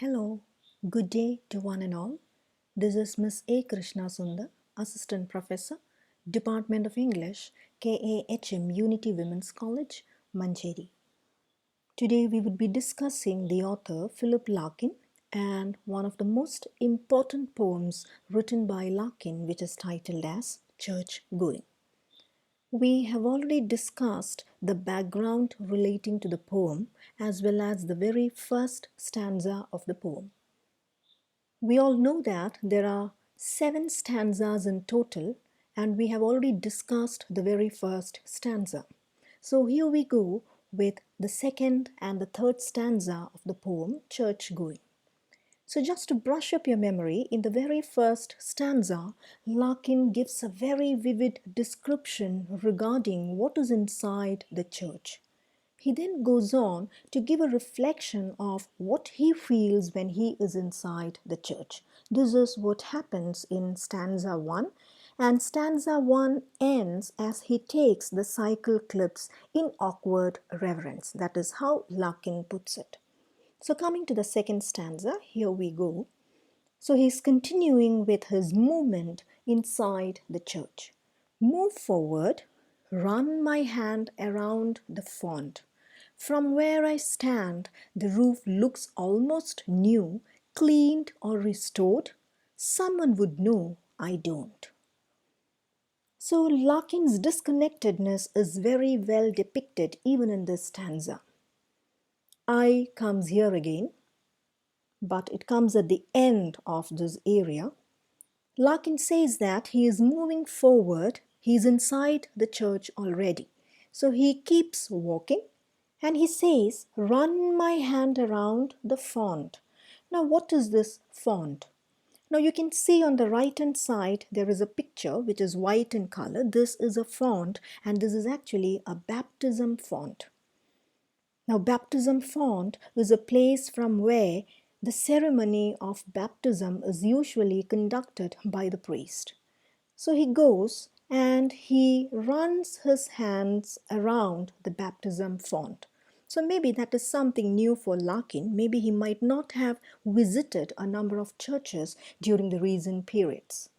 Hello, good day to one and all. This is Miss A. Krishna Sundar, Assistant Professor, Department of English, KAHM Unity Women's College, Mancheri. Today we would be discussing the author Philip Larkin and one of the most important poems written by Larkin, which is titled as Church Going. We have already discussed the background relating to the poem as well as the very first stanza of the poem. We all know that there are 7 stanzas in total, and we have already discussed the very first stanza. So here we go with the second and the third stanza of the poem, Church Going. So just to brush up your memory, in the very first stanza, Larkin gives a very vivid description regarding what is inside the church. He then goes on to give a reflection of what he feels when he is inside the church. This is what happens in stanza 1, and stanza 1 ends as he takes the cycle clips in awkward reverence. That is how Larkin puts it. So coming to the second stanza, here we go. So he's continuing with his movement inside the church. Move forward, run my hand around the font. From where I stand, the roof looks almost new, cleaned or restored. Someone would know, I don't. So Larkin's disconnectedness is very well depicted even in this stanza. I comes here again, but it comes at the end of this area. Larkin says that he is moving forward, he is inside the church already. So he keeps walking and he says, run my hand around the font. Now what is this font? Now you can see on the right hand side there is a picture which is white in color. This is a font and this is actually a baptism font. Now baptism font is a place from where the ceremony of baptism is usually conducted by the priest. So he goes and he runs his hands around the baptism font. So maybe that is something new for Larkin. Maybe he might not have visited a number of churches during the recent periods.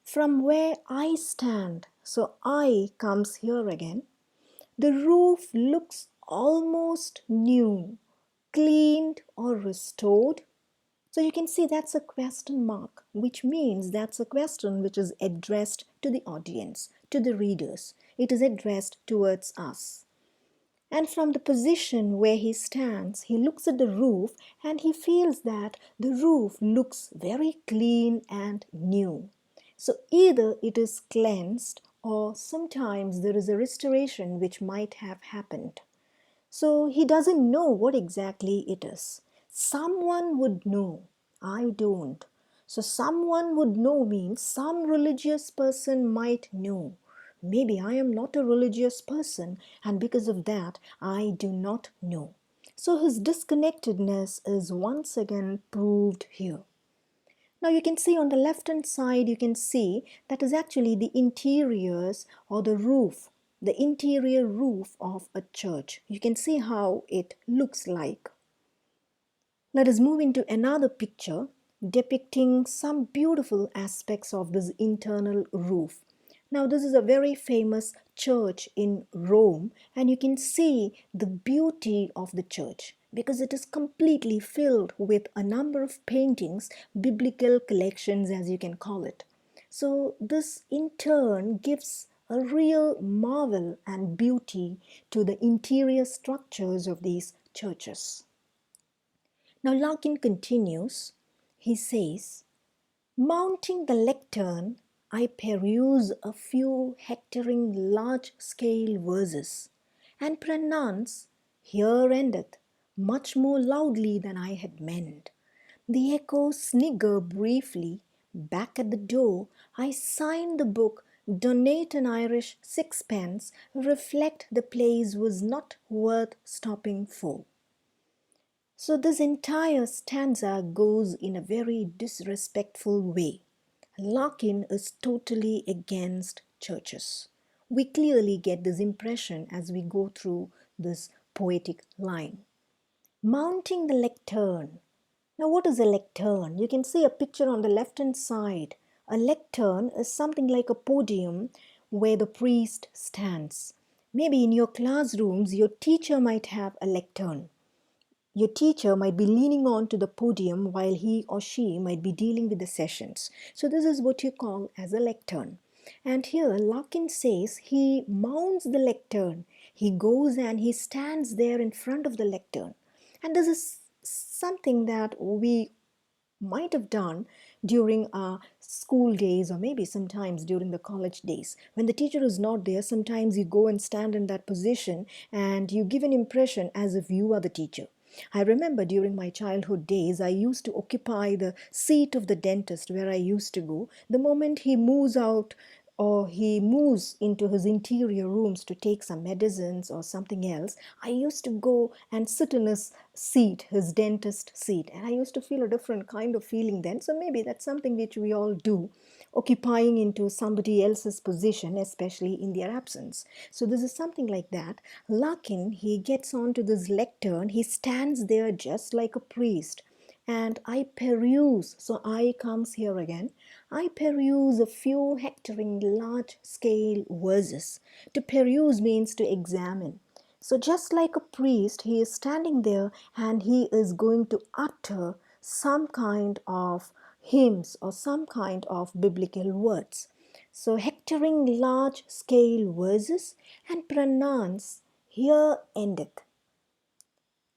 From where I stand, so I comes here again. The roof looks almost new, cleaned or restored. So you can see that's a question mark, which means that's a question which is addressed to the audience, to the readers. It is addressed towards us. And from the position where he stands, he looks at the roof and he feels that the roof looks very clean and new. So either it is cleansed or sometimes there is a restoration which might have happened. So he doesn't know what exactly it is. Someone would know. I don't. So someone would know means some religious person might know. Maybe I am not a religious person and because of that I do not know. So his disconnectedness is once again proved here. Now you can see on the left hand side, you can see that is actually the interiors or the roof, the interior roof of a church. You can see how it looks like. Let us move into another picture depicting some beautiful aspects of this internal roof. Now this is a very famous church in Rome and you can see the beauty of the church because it is completely filled with a number of paintings, biblical collections as you can call it. So this in turn gives a real marvel and beauty to the interior structures of these churches. Now Larkin continues, he says, mounting the lectern, I peruse a few hectoring large-scale verses, and pronounce, here endeth, much more loudly than I had meant. The echoes snigger briefly. Back at the door, I sign the book, donate an Irish sixpence, reflect the place was not worth stopping for. So this entire stanza goes in a very disrespectful way. Larkin is totally against churches. We clearly get this impression as we go through this poetic line. Mounting the lectern. Now, what is a lectern? You can see a picture on the left hand side. A lectern is something like a podium where the priest stands. Maybe in your classrooms, your teacher might have a lectern. Your teacher might be leaning on to the podium while he or she might be dealing with the sessions. So this is what you call as a lectern. And here Larkin says he mounts the lectern. He goes and he stands there in front of the lectern. And this is something that we might have done during our school days, or maybe sometimes during the college days. When the teacher is not there, sometimes you go and stand in that position and you give an impression as if you are the teacher. I remember during my childhood days, I used to occupy the seat of the dentist where I used to go. The moment he moves out or he moves into his interior rooms to take some medicines or something else, I used to go and sit in his seat, his dentist seat, and I used to feel a different kind of feeling then. So maybe that's something which we all do, occupying into somebody else's position, especially in their absence. So this is something like that. Larkin, he gets onto this lectern, he stands there just like a priest, and I peruse. So I comes here again. I peruse a few hectoring large scale verses. To peruse means to examine. So just like a priest, he is standing there and he is going to utter some kind of hymns or some kind of biblical words. So hectoring large scale verses and pronounce here endeth.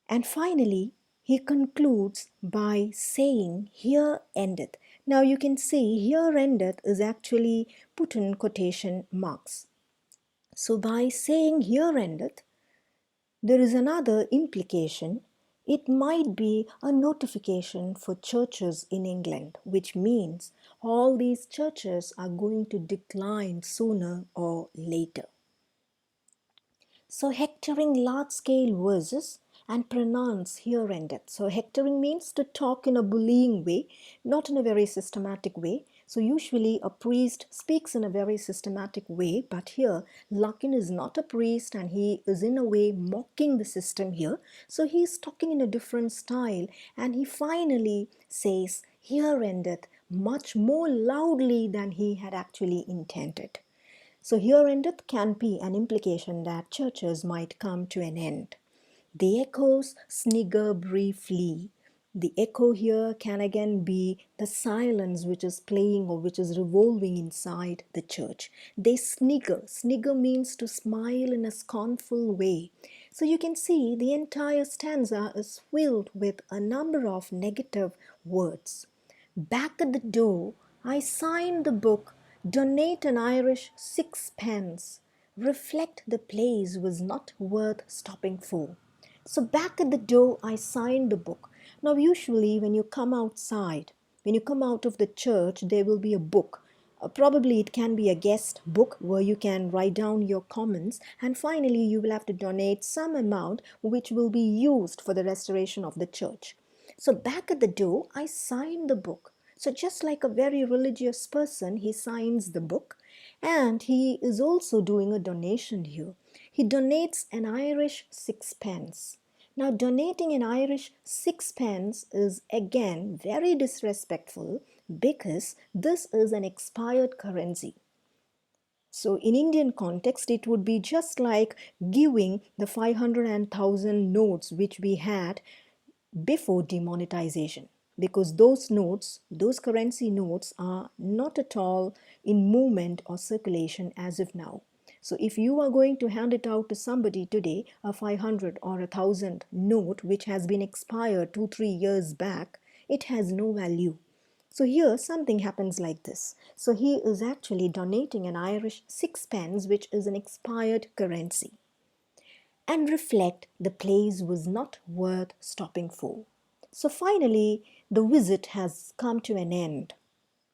And finally, he concludes by saying, here endeth. Now you can see here endeth is actually put in quotation marks. So by saying here endeth, there is another implication. It might be a notification for churches in England, which means all these churches are going to decline sooner or later. So hectoring large scale verses and pronounce here endeth. So hectoring means to talk in a bullying way, not in a very systematic way. So usually a priest speaks in a very systematic way, but here Larkin is not a priest and he is in a way mocking the system here. So he is talking in a different style and he finally says here endeth much more loudly than he had actually intended. So here endeth can be an implication that churches might come to an end. The echoes snigger briefly. The echo here can again be the silence which is playing or which is revolving inside the church. They snigger. Snigger means to smile in a scornful way. So you can see the entire stanza is filled with a number of negative words. Back at the door, I signed the book, donate an Irish sixpence. Reflect the place was not worth stopping for. So back at the door, I signed the book. Now, usually when you come outside, when you come out of the church, there will be a book. Probably it can be a guest book where you can write down your comments, and finally you will have to donate some amount which will be used for the restoration of the church. So back at the door, I signed the book. So just like a very religious person, he signs the book and he is also doing a donation here. He donates an Irish sixpence. Now, donating an Irish sixpence is again very disrespectful because this is an expired currency. So in Indian context, it would be just like giving the 500 and 1000 notes which we had before demonetization, because those notes, those currency notes are not at all in movement or circulation as of now. So if you are going to hand it out to somebody today, a 500 or a 1000 note which has been expired 2-3 years back, it has no value. So here something happens like this. So he is actually donating an Irish sixpence, which is an expired currency. And reflect the place was not worth stopping for. So finally, the visit has come to an end.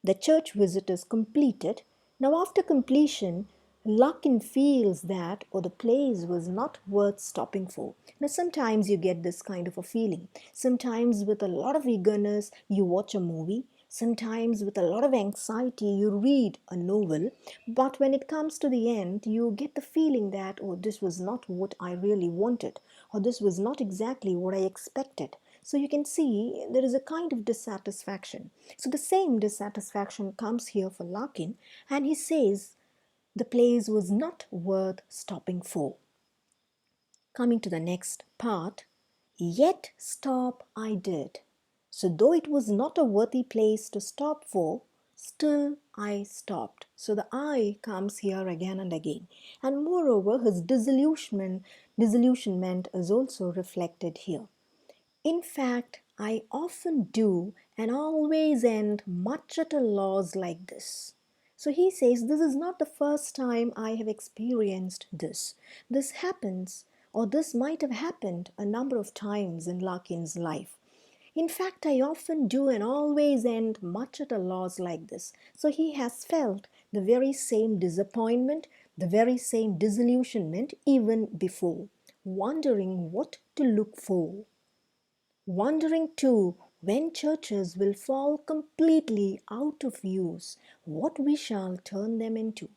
The church visit is completed. Now, after completion, Larkin feels that, or the place was not worth stopping for. Now, sometimes you get this kind of a feeling. Sometimes, with a lot of eagerness, you watch a movie. Sometimes, with a lot of anxiety, you read a novel. But when it comes to the end, you get the feeling that, oh, this was not what I really wanted, or this was not exactly what I expected. So you can see there is a kind of dissatisfaction. So the same dissatisfaction comes here for Larkin, and he says the place was not worth stopping for. Coming to the next part, yet stop I did. So though it was not a worthy place to stop for, still I stopped. So the I comes here again and again. And moreover, his disillusionment is also reflected here. In fact, I often do and always end much at a loss like this. So he says, this is not the first time I have experienced this. This happens, or this might have happened a number of times in Larkin's life. In fact, I often do and always end much at a loss like this. So he has felt the very same disappointment, the very same disillusionment even before, wondering what to look for. Wondering too when churches will fall completely out of use, what we shall turn them into.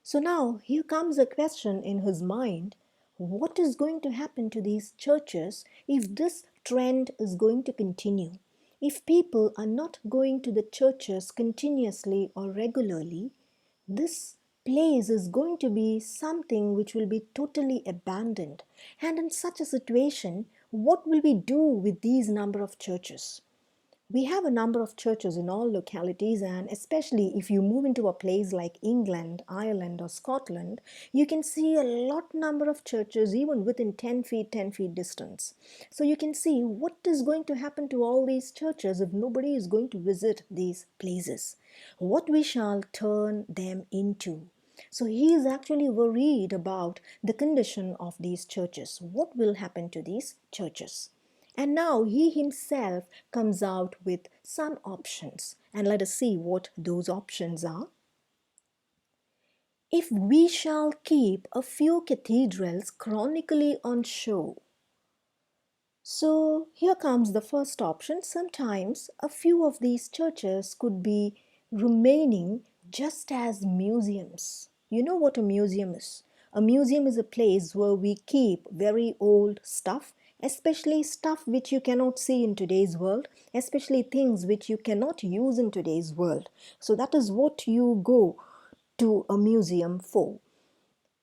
So now here comes a question in his mind. What is going to happen to these churches if this trend is going to continue? If people are not going to the churches continuously or regularly, this place is going to be something which will be totally abandoned. And in such a situation, what will we do with these number of churches? We have a number of churches in all localities, and especially if you move into a place like England, Ireland or Scotland, you can see a lot number of churches even within 10 feet distance. So you can see what is going to happen to all these churches if nobody is going to visit these places. What we shall turn them into. So he is actually worried about the condition of these churches. What will happen to these churches? And now he himself comes out with some options. And let us see what those options are. If we shall keep a few cathedrals chronically on show. So here comes the first option. Sometimes a few of these churches could be remaining just as museums. You know what a museum is? A museum is a place where we keep very old stuff, especially stuff which you cannot see in today's world, especially things which you cannot use in today's world. So that is what you go to a museum for.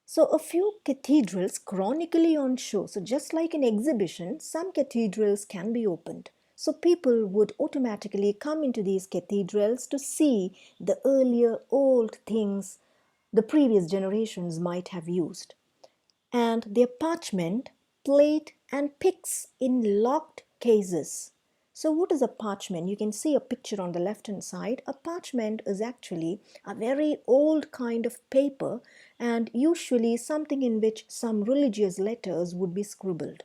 So a few cathedrals chronically on show. So just like an exhibition, some cathedrals can be opened. So people would automatically come into these cathedrals to see the earlier old things the previous generations might have used. And their parchment, plate and picks in locked cases. So what is a parchment? You can see a picture on the left hand side. A parchment is actually a very old kind of paper and usually something in which some religious letters would be scribbled.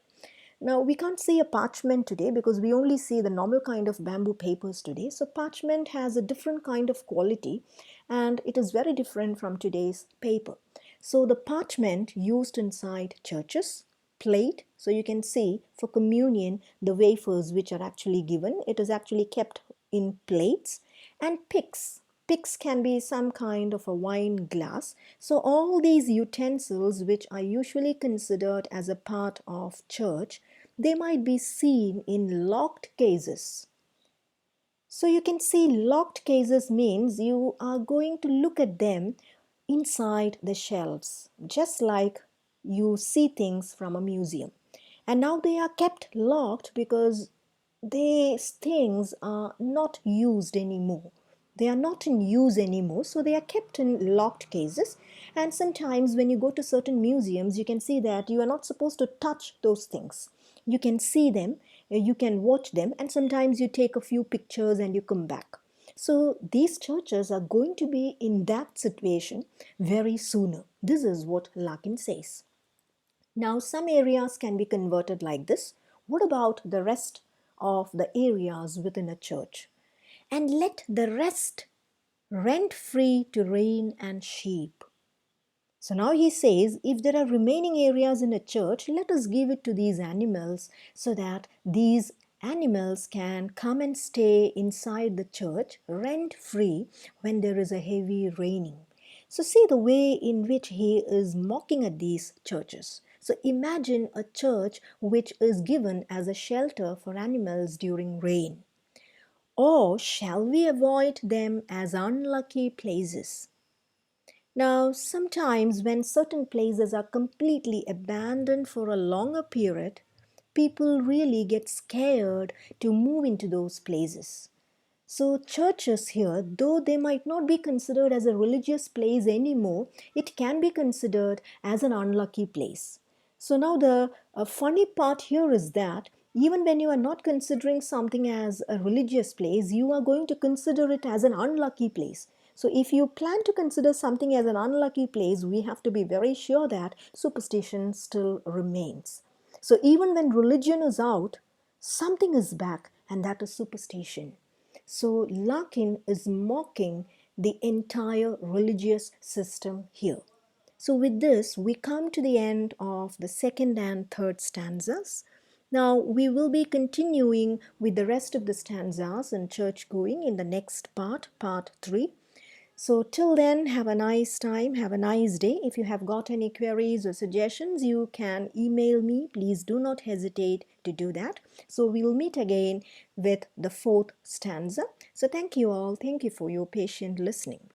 Now we can't see a parchment today because we only see the normal kind of bamboo papers today. So parchment has a different kind of quality and it is very different from today's paper. So the parchment used inside churches, plate, so you can see for communion the wafers which are actually given, it is actually kept in plates, and picks. Picks can be some kind of a wine glass. So all these utensils which are usually considered as a part of church, they might be seen in locked cases. So you can see locked cases means you are going to look at them inside the shelves, just like you see things from a museum. And now they are kept locked because these things are not used anymore. They are not in use anymore, so they are kept in locked cases. And sometimes when you go to certain museums, you can see that you are not supposed to touch those things. You can see them, you can watch them, and sometimes you take a few pictures and you come back. So these churches are going to be in that situation very sooner. This is what Larkin says. Now some areas can be converted like this. What about the rest of the areas within a church? And let the rest rent free to rain and sheep. So now he says, if there are remaining areas in a church, let us give it to these animals so that these animals can come and stay inside the church rent free when there is a heavy raining. So see the way in which he is mocking at these churches. So imagine a church which is given as a shelter for animals during rain. Or shall we avoid them as unlucky places? Now, sometimes when certain places are completely abandoned for a longer period, people really get scared to move into those places. So, churches here, though they might not be considered as a religious place anymore, it can be considered as an unlucky place. So, now the funny part here is that even when you are not considering something as a religious place, you are going to consider it as an unlucky place. So, if you plan to consider something as an unlucky place, we have to be very sure that superstition still remains. So, even when religion is out, something is back, and that is superstition. So Larkin is mocking the entire religious system here. So with this, we come to the end of the second and third stanzas. Now we will be continuing with the rest of the stanzas in church going in the next part, part 3. So till then, have a nice time, have a nice day. If you have got any queries or suggestions, you can email me. Please do not hesitate to do that. So we'll meet again with the fourth stanza. So thank you all. Thank you for your patient listening.